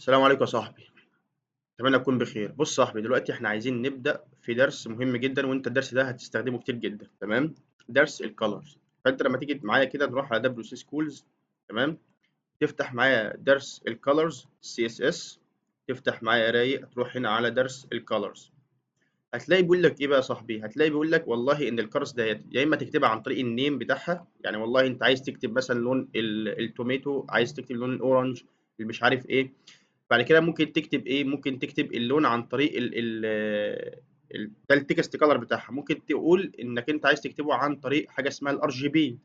السلام عليكم يا صاحبي. اتمنى تكون بخير. بص يا صاحبي، دلوقتي احنا عايزين نبدأ في درس مهم جدا، وانت الدرس ده هتستخدمه كتير جدا. تمام؟ درس الكالرز. فانت لما تيجي معايا كده نروح على دبليو سي سكولز. تمام؟ تفتح معايا درس الكالرز سي اس اس. تفتح معايا رايق، تروح هنا على درس الكالرز. هتلاقي بيقول لك ايه بقى يا صاحبي؟ هتلاقي بيقول لك والله ان الكالرز ديت يا اما تكتبها عن طريق النيم بتاعها، يعني والله انت عايز تكتب مثلا لون التوميتو، عايز تكتب لون الاورنج، اللي مش عارف ايه. بعد كده ممكن تكتب ايه؟ ممكن تكتب اللون عن طريق ده التكست كلر بتاعها. ممكن تقول انك انت عايز تكتبه عن طريق حاجه اسمها الار جي بي،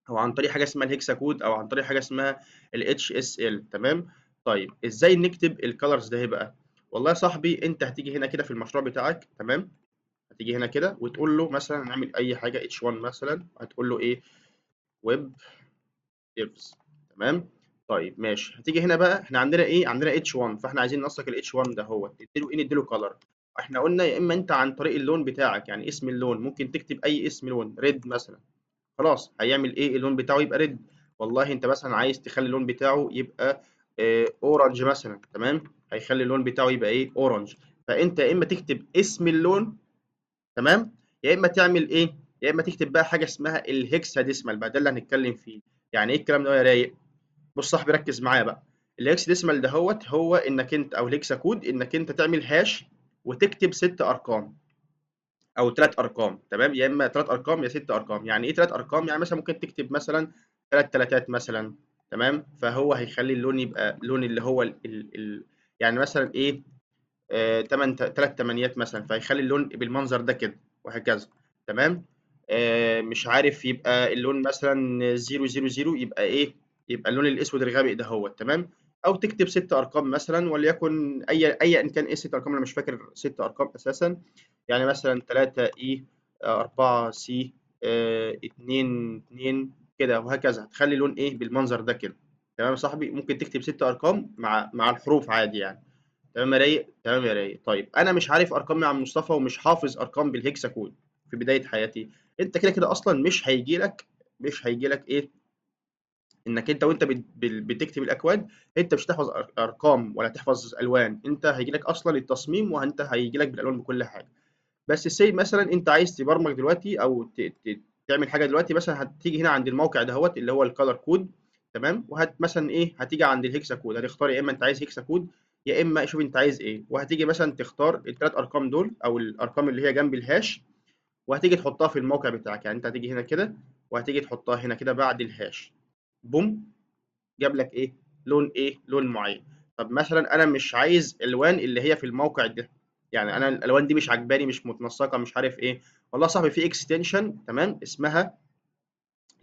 او عن طريق حاجه اسمها الهكسا كود، او عن طريق حاجه اسمها الاتش اس ال. تمام؟ طيب ازاي نكتب الكالرز ده بقى؟ والله يا صاحبي، انت هتيجي هنا كده في المشروع بتاعك. تمام؟ هتيجي هنا كده وتقول له مثلا نعمل اي حاجه اتش 1 مثلا. هتقول له ايه؟ ويب ديفز. تمام؟ طيب ماشي. هتيجي هنا بقى، احنا عندنا ايه؟ عندنا اتش 1، فاحنا عايزين ننسق الاتش 1 ده. هو نديله ايه؟ نديله كلر. احنا قلنا يا اما انت عن طريق اللون بتاعك، يعني اسم اللون، ممكن تكتب اي اسم لون، ريد مثلا. خلاص، هيعمل ايه؟ اللون بتاعه يبقى ريد. والله انت مثلا عايز تخلي اللون بتاعه يبقى اورنج مثلا. تمام؟ هيخلي اللون بتاعه يبقى ايه؟ اورنج. فانت يا اما تكتب اسم اللون، تمام، يا اما تعمل ايه؟ يا اما تكتب بقى حاجه اسمها الهكساديسمال بقى. ده اللي هنتكلم فيه. يعني ايه الكلام ده يا رايق؟ بص صاحبي، ركز معايا بقى. الهكس ديسمال دهوت هو انك انت، او الهكسا كود، انك انت تعمل هاش وتكتب ست ارقام او ثلاث ارقام. تمام؟ يا اما ثلاث ارقام يا ست ارقام. يعني ايه ثلاث ارقام؟ يعني مثلا ممكن تكتب مثلا ثلاث تلاتات مثلا. تمام؟ فهو هيخلي اللون يبقى لون اللي هو يعني مثلا ايه؟ ثلاث تمانيات مثلا، فهيخلي اللون بالمنظر ده كده، وهكذا. تمام؟ مش عارف، يبقى اللون مثلا 000 يبقى ايه؟ يبقى اللون الاسود الغامق ده هو. تمام؟ او تكتب ست ارقام مثلا، وليكن اي ان كان ايه ست ارقام. انا مش فاكر ست ارقام اساسا. يعني مثلا 3 اي، 4 سي، 2 2 كده، وهكذا. تخلي اللون ايه؟ بالمنظر ده كده. تمام يا صاحبي؟ ممكن تكتب ست ارقام مع الحروف عادي يعني. تمام يا رايق؟ تمام يا رايق. طيب انا مش عارف ارقام يا عم مصطفى، ومش حافظ ارقام بالهكسا كود في بدايه حياتي. انت كده كده اصلا مش هيجي لك ايه؟ انك انت وانت بتكتب الاكواد، انت مش هتحفظ ارقام ولا تحفظ الوان. انت هيجي لك اصلا التصميم، وانت هيجي لك بالالوان بكل حاجه. بس سي مثلا انت عايز تبرمج دلوقتي، او تعمل حاجه دلوقتي. مثلا هتيجي هنا عند الموقع دهوت اللي هو الكالر كود. تمام؟ وهت مثلا ايه؟ هتيجي عند الهكسا كود، هتختار يا اما انت عايز هكسا كود، يا اما شوف انت عايز ايه. وهتيجي مثلا تختار الثلاث ارقام دول، او الارقام اللي هي جنب الهاش، وهتيجي تحطها في الموقع بتاعك. يعني انت هتيجي هنا كده، وهتيجي تحطها هنا كده بعد الهاش. بوم، جاب لك ايه؟ لون ايه؟ لون معين. طب مثلا انا مش عايز الوان اللي هي في الموقع ده، يعني انا الالوان دي مش عجباني، مش متنسقه، مش عارف ايه. والله يا صاحبي في اكستنشن، تمام، اسمها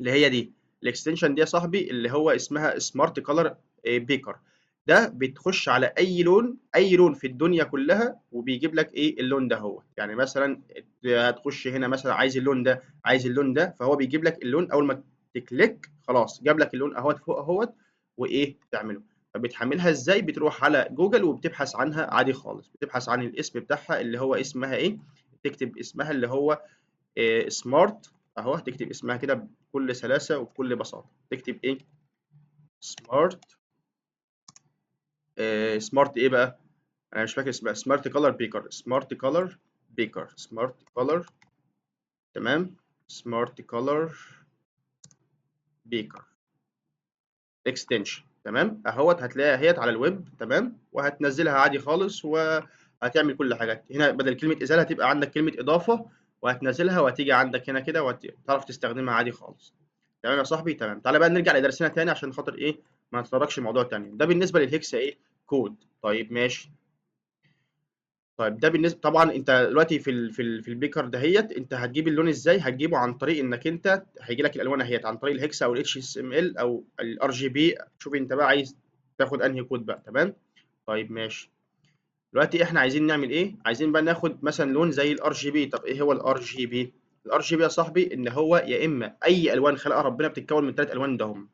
اللي هي دي. الاكستنشن دي يا صاحبي اللي هو اسمها سمارت كولر بيكر. ده بتخش على اي لون، اي لون في الدنيا كلها، وبيجيب لك ايه؟ اللون ده هو. يعني مثلا هتخش هنا مثلا عايز اللون ده، عايز اللون ده، فهو بيجيب لك اللون. اول ما تكليك خلاص جاب لك اللون اهوت فوق اهوت. وايه تعمله؟ فبتحملها ازاي؟ بتروح على جوجل وبتبحث عنها عادي خالص. بتبحث عن الاسم بتاعها اللي هو اسمها ايه. تكتب اسمها اللي هو سمارت اهو. هتكتب اسمها كده بكل سلاسة وبكل بساطة. تكتب ايه؟ سمارت. سمارت ايه بقى؟ انا مش فاكر اسمها. سمارت كولر بيكر، سمارت كولر بيكر، سمارت كولر. تمام؟ سمارت كولر بيكر اكستنشن. تمام؟ اهوت هتلاقيها اهيت على الويب. تمام؟ وهتنزلها عادي خالص، وهتعمل كل حاجة. هنا بدل كلمة ازالة هتبقى عندك كلمة اضافة، وهتنزلها وهتيجي عندك هنا كده، وتعرف تستخدمها عادي خالص. تمام يا صاحبي؟ تمام. تعالى بقى نرجع لدرسنا تاني عشان خاطر ايه؟ ما نتطرقش لموضوع تاني. ده بالنسبة للهكسا ايه؟ كود. طيب ماشي. طيب ده بالنسبة، طبعا انت دلوقتي في البيكر دهيت، انت هتجيب اللون ازاي؟ هتجيبه عن طريق انك انت هيجي لك الالوان اهيت عن طريق الهكسا او الاتش اس ام ال او الار جي بي. شوف انت بقى عايز تاخد انهي كود بقى. تمام؟ طيب ماشي. دلوقتي احنا عايزين نعمل ايه؟ عايزين بقى ناخد مثلا لون زي الار جي بي. طب ايه هو الار جي بي؟ الار جي بي يا صاحبي ان هو يا اما اي الوان خلقها ربنا بتتكون من ثلاث الوان ده هم.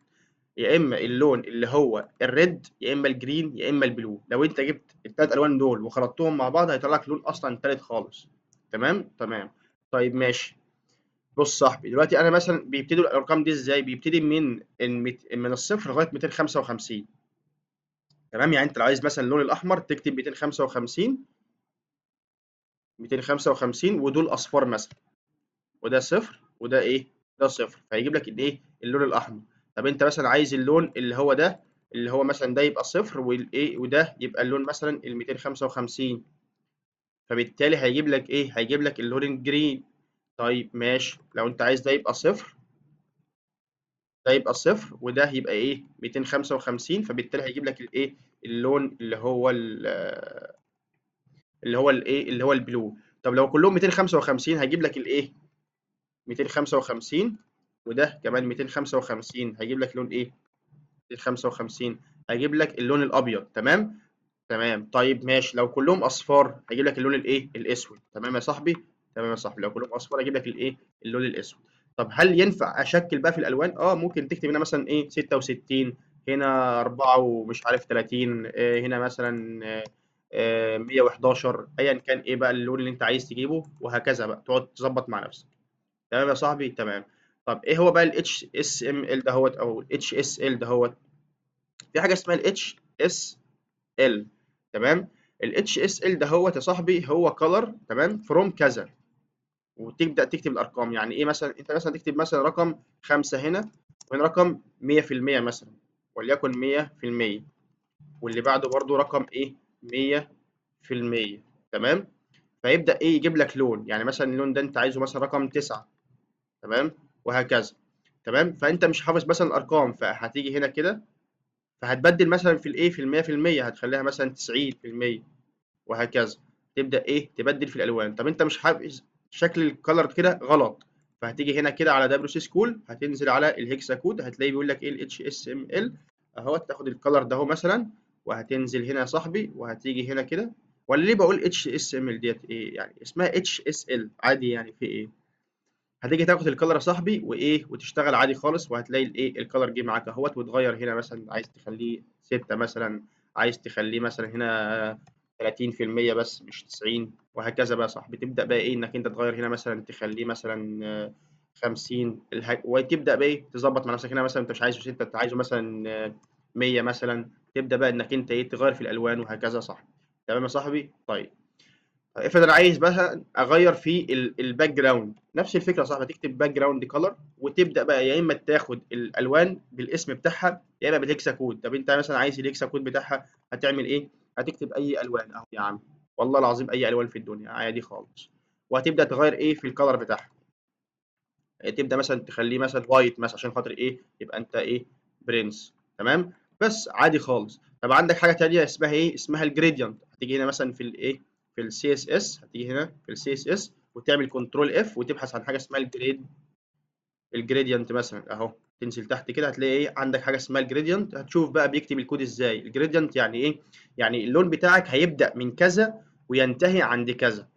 يا اما اللون اللي هو الريد، يا اما الجرين، يا اما البلو. لو انت جبت الثلاث الوان دول وخلطتهم مع بعض هيطلع لك لون اصلا ثالث خالص. تمام؟ تمام. طيب ماشي. بص صاحبي، دلوقتي انا مثلا بيبتدوا الارقام دي ازاي؟ بيبتدي من الصفر لغايه 255. تمام، يعني انت لو عايز مثلا اللون الاحمر تكتب 255 255 ودول اصفار مثلا، وده صفر وده ايه، ده صفر، فهيجيب لك الايه، اللون الاحمر. طب انت مثلا عايز اللون اللي هو ده، اللي هو مثلا ده يبقى صفر والايه وده يبقى اللون مثلا ال 255، فبالتالي هيجيب لك ايه، هيجيب لك اللون الجرين. طيب ماشي، لو انت عايز ده يبقى صفر، ده يبقى صفر وده يبقى ايه 255، فبالتالي هيجيب لك الايه، اللون اللي هو الايه، اللي هو البلو. طب لو كلهم 255 هيجيب لك الايه 255، وده كمان 255 هيجيب لك لون ايه 255، هيجيب لك اللون الابيض. تمام تمام. طيب ماشي، لو كلهم اصفار هيجيب لك اللون الايه الاسود. تمام يا صاحبي، تمام يا صاحبي، لو كلهم اصفار هيجيب لك الايه، اللون الاسود. طب هل ينفع اشكل بقى في الالوان؟ ممكن تكتب هنا مثلا ايه 66، هنا 4 ومش عارف 30، هنا مثلا 111، ايا كان ايه بقى اللون اللي انت عايز تجيبه، وهكذا بقى تقعد تظبط مع نفسك. تمام يا صاحبي، تمام. طب ايه هو بقى ال HSML دهوت او ال HSL دهوت؟ في حاجه اسمها ال HSL. تمام، ال HSL دهوت يا صاحبي هو color تمام from كذا، وتبدا تكتب الارقام. يعني ايه، مثلا انت مثلا تكتب مثلا رقم 5 هنا، وهنا رقم 100% مثلا، وليكن 100%، واللي بعده برضو رقم ايه 100%. تمام، فيبدا ايه يجيب لك لون، يعني مثلا اللون ده انت عايزه مثلا رقم 9، تمام، وهكذا. تمام، فانت مش حافظ مثلا الارقام، فهتيجي هنا كده، فهتبدل مثلا في الايه في المية في المية، هتخليها مثلا 90%، وهكذا. تبدا ايه تبدل في الالوان. طب انت مش حافظ شكل الكلر كده غلط، فهتيجي هنا كده على دبليو سي سكول، هتنزل على الهكسا كود، هتلاقي بيقول لك ايه الاتش اس ام ال اهو، تاخد الكلر ده اهو مثلا، وهتنزل هنا يا صاحبي، وهتيجي هنا كده. ولا ليه بقول اتش اس ام ال ديت، ايه يعني اسمها اتش اس ال عادي، يعني في ايه. هتيجي تاخد الكلر يا صاحبي وايه وتشتغل عادي خالص، وهتلاقي الايه الكلر جه معاك اهوت، وتغير هنا مثلا عايز تخليه 6 مثلا، عايز تخليه مثلا هنا 30% بس مش 90، وهكذا بقى يا صاحبي. تبدأ بقى ايه انك انت تغير هنا مثلا تخليه مثلا 50 وتبدأ بقى ايه تظبط مع نفسك. هنا مثلا انت مش عايزه 6، انت عايزه مثلا 100 مثلا. تبدأ بقى انك انت ايه تغير في الالوان وهكذا يا صاحبي. تمام يا صاحبي، طيب. افرض انا عايز مثلا اغير في الباك جراوند، نفس الفكره صح، هتكتب باك جراوند كلر، وتبدا بقى يا اما تاخد الالوان بالاسم بتاعها يا اما بالهكسا كود. طب انت مثلا عايز الهكسا كود بتاعها، هتعمل ايه، هتكتب اي الوان اهو يا عم، والله العظيم اي الوان في الدنيا عادي خالص، وهتبدا تغير ايه في الكلر بتاعها. تبدا مثلا تخليه مثلا وايت مثلا، عشان خاطر ايه يبقى انت ايه برنس. تمام، بس عادي خالص. طب عندك حاجه تانية اسمها ايه، اسمها الجريدينت. هتيجي هنا مثلا في الايه في السي اس اس، هتيجي هنا في السي اس اس وتعمل كنترول اف، وتبحث عن حاجه اسمها الجريدينت مثلا اهو. تنزل تحت كده هتلاقي ايه عندك حاجه اسمها الجريدينت، هتشوف بقى بيكتب الكود ازاي. الجريدينت يعني ايه، يعني اللون بتاعك هيبدا من كذا وينتهي عند كذا.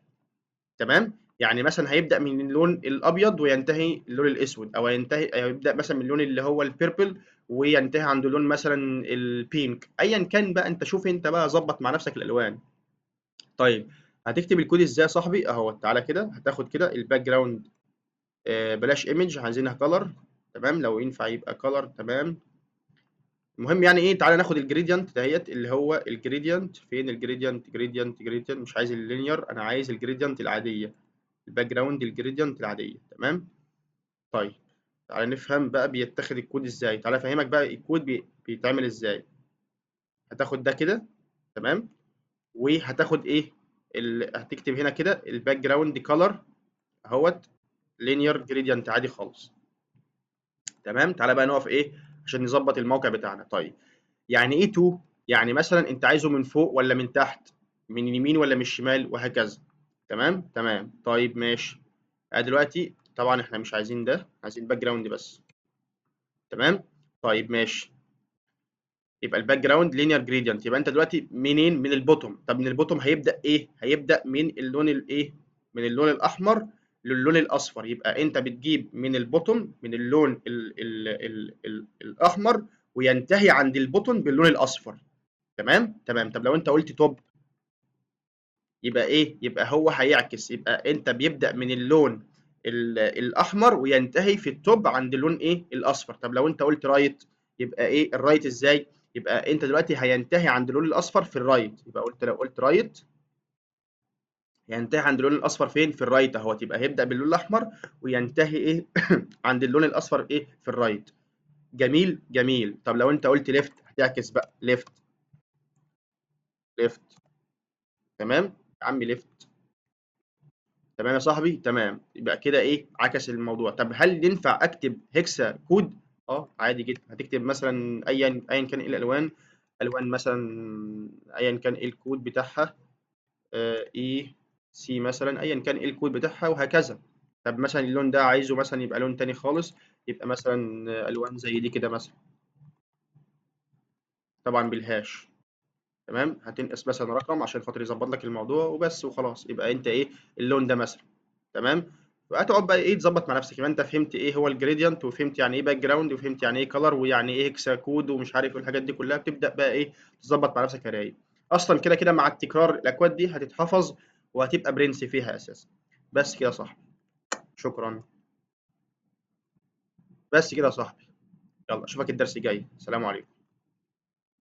تمام، يعني مثلا هيبدأ من اللون الأبيض وينتهي اللون الأسود، أو يبدأ مثلا من اللون اللي هو البيربل وينتهي عند اللون مثلا البينك، أيا كان بقى. أنت شوف أنت بقى ظبط مع نفسك الألوان. طيب، هتكتب الكود إزاي يا صاحبي أهو؟ تعالى كده، هتاخد كده الباك جراوند، بلاش ايمج، عايزينها كلر. تمام، لو ينفع يبقى كلر تمام. المهم يعني ايه، تعالى ناخد الجريدينت دهيت، اللي هو الجريدينت فين، الجريدينت جريدينت، مش عايز اللينير، انا عايز الجريدينت العاديه، الباك جراوند الجريدينت العاديه. تمام، طيب. تعالى نفهم بقى بيتاخد الكود ازاي، تعالى افهمك بقى الكود بيتعمل ازاي. هتاخد ده كده، تمام، وهتاخد ايه هتكتب هنا كده الباك جراوند كولر اهوت، لينير جريدينت عادي خالص. تمام، تعالى بقى نقف ايه عشان نظبط الموقع بتاعنا. طيب، يعني ايه تو، يعني مثلا انت عايزه من فوق ولا من تحت، من اليمين ولا من الشمال، وهكذا. تمام تمام، طيب ماشي. دلوقتي طبعا احنا مش عايزين ده، عايزين باك جراوند بس. تمام، طيب ماشي. يبقى الباك جراوند لينير جريدينت، يبقى انت دلوقتي منين، من البوتوم. طب من البوتوم هيبدا ايه، هيبدا من اللون الايه، من اللون الاحمر للون الاصفر. يبقى انت بتجيب من البوتوم من اللون ال الاحمر، وينتهي عند البوتوم باللون الاصفر. تمام تمام. طب لو انت قلت توب، يبقى ايه، يبقى هو هيعكس، يبقى انت بيبدا من اللون الاحمر وينتهي في التوب عند اللون ايه الاصفر. طب لو انت قلت رايت، يبقى ايه الرايت ازاي، يبقى انت دلوقتي هينتهي عند اللون الاصفر في الرايت، يبقى لو قلت رايت ينتهي عند اللون الاصفر فين؟ في الرايت اهوت. يبقى هيبدا باللون الاحمر وينتهي ايه عند اللون الاصفر ايه؟ في الرايت. جميل جميل. طب لو انت قلت ليفت هتعكس بقى ليفت ليفت. تمام يا عم ليفت. تمام يا صاحبي تمام. يبقى كده ايه؟ عكس الموضوع. طب هل ينفع اكتب هيكسا كود؟ اه عادي جدا. هتكتب مثلا ايا كان ايه الالوان، الوان مثلا ايا كان ايه الكود بتاعها، اي سي مثلا ايا كان ايه الكود بتاعها وهكذا. طب مثلا اللون ده عايزه مثلا يبقى لون تاني خالص، يبقى مثلا الوان زي دي كده مثلا، طبعا بالهاش. تمام. هتنقص مثلا رقم عشان خاطر يظبط لك الموضوع وبس وخلاص. يبقى انت ايه؟ اللون ده مثلا. تمام. وهتقعد بقى ايه تظبط مع نفسك. يبقى انت فهمت ايه هو الجريدينت، وفهمت يعني ايه باك جراوند، وفهمت يعني ايه كلر، ويعني ايه هيكسا كود ومش عارف ايه الحاجات دي كلها. بتبدا بقى ايه؟ تظبط مع نفسك يا رايق. اصلا كده كده مع التكرار الاكواد دي هتتحفظ وهتبقى برنس فيها اساسا. بس كده يا صاحبي. شكرا. بس كده يا صاحبي. يلا اشوفك الدرس الجاي. سلام عليكم.